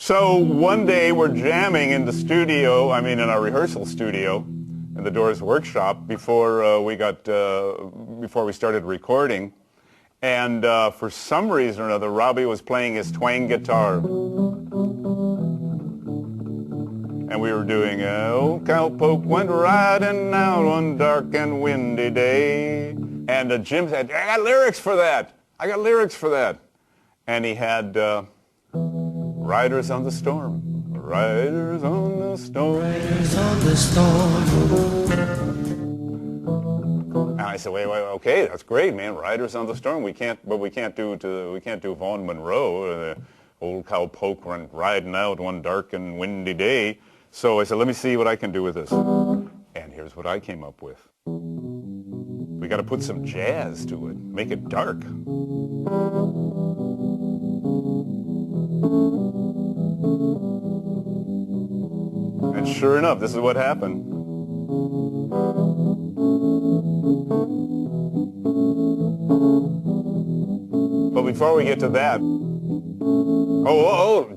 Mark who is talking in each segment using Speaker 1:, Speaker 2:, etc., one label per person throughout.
Speaker 1: So one day we're jamming in the studio, in our rehearsal studio, in the Doors workshop before we started recording, and for some reason or another, Robbie was playing his twang guitar, and we were doing old cowpoke went riding out one dark and windy day, and Jim said, I got lyrics for that, and he had Riders on the Storm. Riders on the storm. Riders on the storm. And I said, wait, okay, that's great, man. Riders on the Storm. We can't do Vaughn Monroe. Old cowpoke went riding out one dark and windy day. So I said, let me see what I can do with this. And here's what I came up with. We got to put some jazz to it. Make it dark. And sure enough, this is what happened. But before we get to that,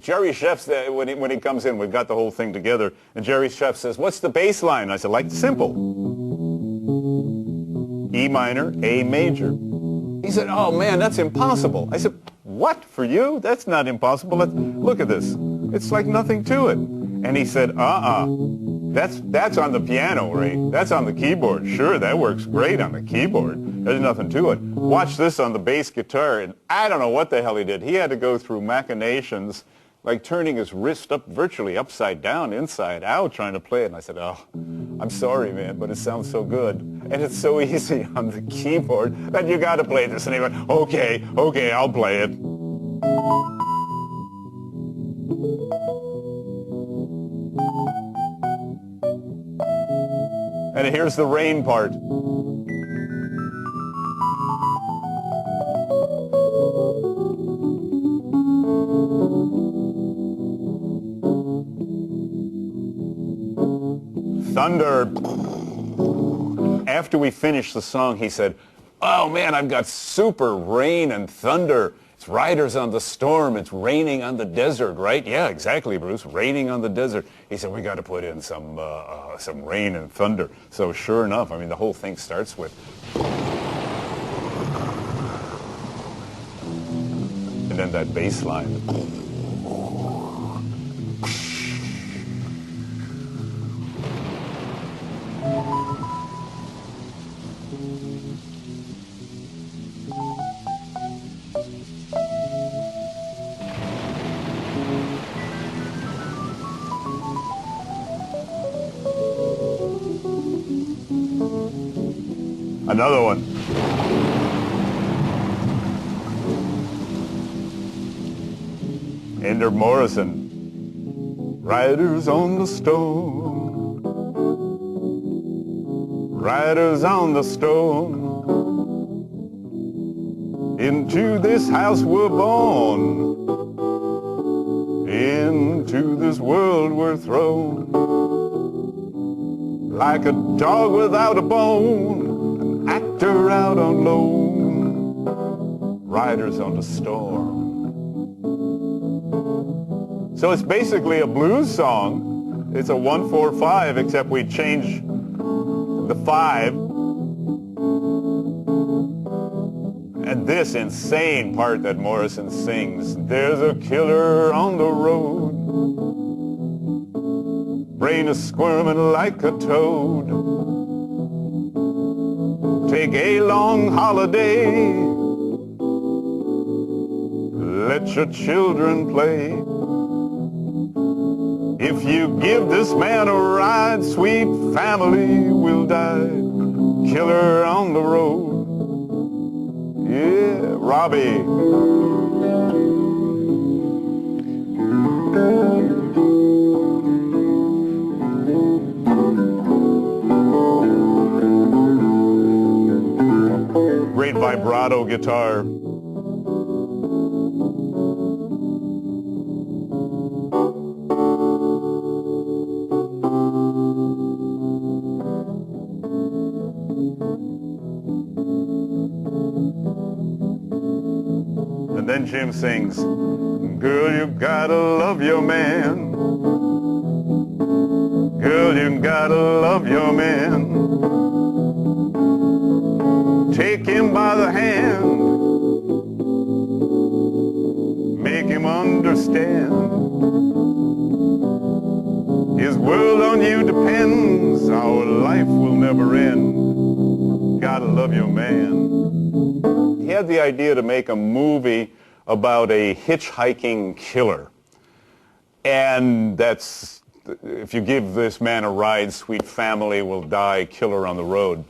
Speaker 1: Jerry Chef, when he comes in, we've got the whole thing together, and Jerry Chef says, what's the bass line? I said, like simple. E minor, A major. He said, oh man, that's impossible. I said, what, for you? That's not impossible. Look at this. It's like nothing to it. And he said, that's on the piano, Ray. That's on the keyboard. Sure, that works great on the keyboard. There's nothing to it. Watch this on the bass guitar. And I don't know what the hell he did. He had to go through machinations, like turning his wrist up virtually upside down, inside out, trying to play it. And I said, oh, I'm sorry, man, but it sounds so good. And it's so easy on the keyboard that you got to play this. And he went, okay, I'll play it. And here's the rain part. Thunder. After we finished the song, he said, oh man, I've got super rain and thunder. It's Riders on the Storm. It's raining on the desert, right? Yeah, exactly, Bruce. Raining on the desert. He said, we got to put in some rain and thunder. So sure enough, the whole thing starts with. And then that bass line. Another one. Ender Morrison. Riders on the storm. Riders on the storm. Into this house we're born. Into this world we're thrown. Like a dog without a bone. Actor out on loan, Riders on the Storm. So it's basically a blues song. It's a 1-4-5, except we change the 5. And this insane part that Morrison sings, there's a killer on the road, brain is squirming like a toad. Take a long holiday, let your children play. If you give this man a ride, sweet family will die. Killer on the road. Yeah, Robbie. Great vibrato guitar. And then Jim sings, Girl, you gotta love your man. Girl, you gotta love your man. Take him by the hand. Make him understand. His world on you depends. Our life will never end. Gotta love your man. He had the idea to make a movie about a hitchhiking killer. And that's, if you give this man a ride, sweet family will die, killer on the road.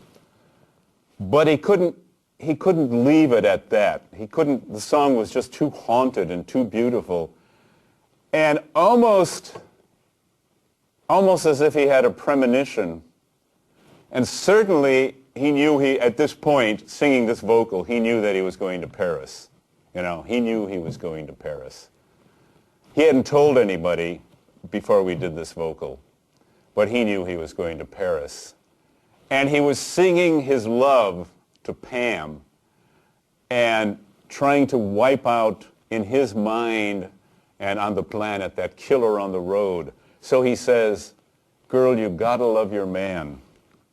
Speaker 1: But he couldn't leave it at that. The song was just too haunted and too beautiful. And almost as if he had a premonition. And certainly he knew at this point, singing this vocal, he knew that he was going to Paris. You know, he knew he was going to Paris. He hadn't told anybody before we did this vocal, but he knew he was going to Paris. And he was singing his love to Pam and trying to wipe out in his mind and on the planet that killer on the road. So he says, girl, you gotta love your man.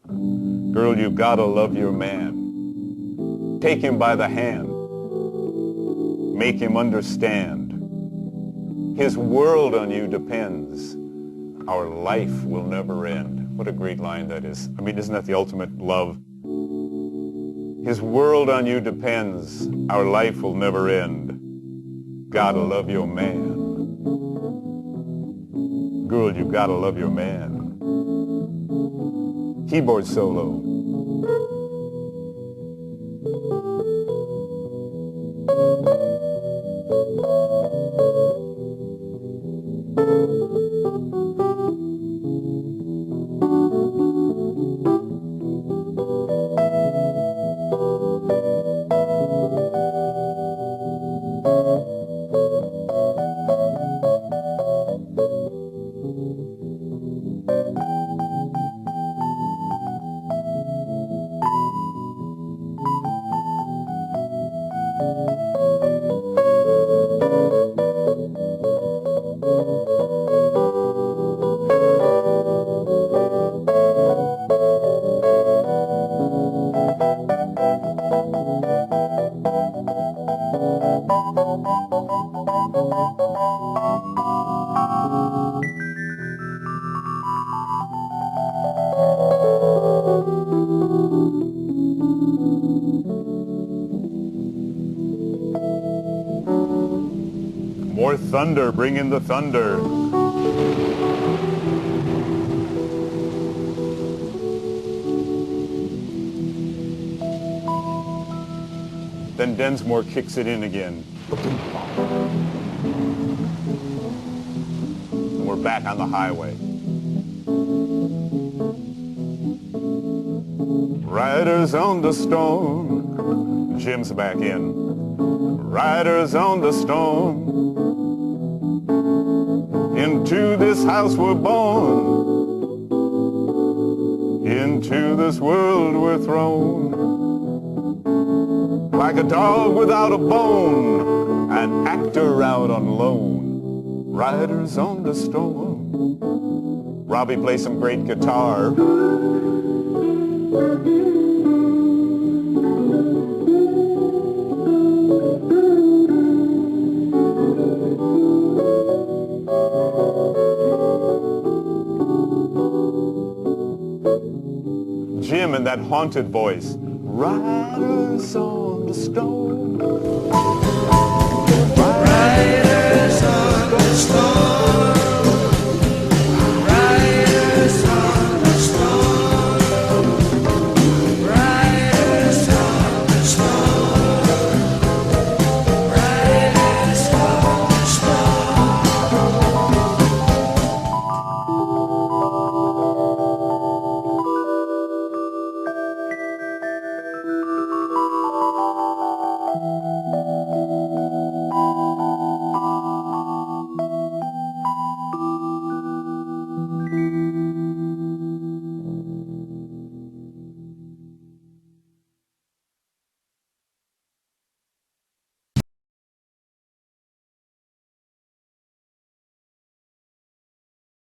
Speaker 1: Girl, you gotta love your man. Take him by the hand. Make him understand. His world on you depends. Our life will never end. What a great line that is. I mean, isn't that the ultimate love? His world on you depends. Our life will never end. Gotta love your man. Girl, you gotta love your man. Keyboard solo. More thunder, bring in the thunder. Then Densmore kicks it in again. And we're back on the highway. Riders on the storm. Jim's back in. Riders on the storm. Into this house we're born. Into this world we're thrown. Like a dog without a bone, an actor out on loan. Riders on the storm. Robbie plays some great guitar. Jim in that haunted voice. Riders on the storm. Riders on the storm.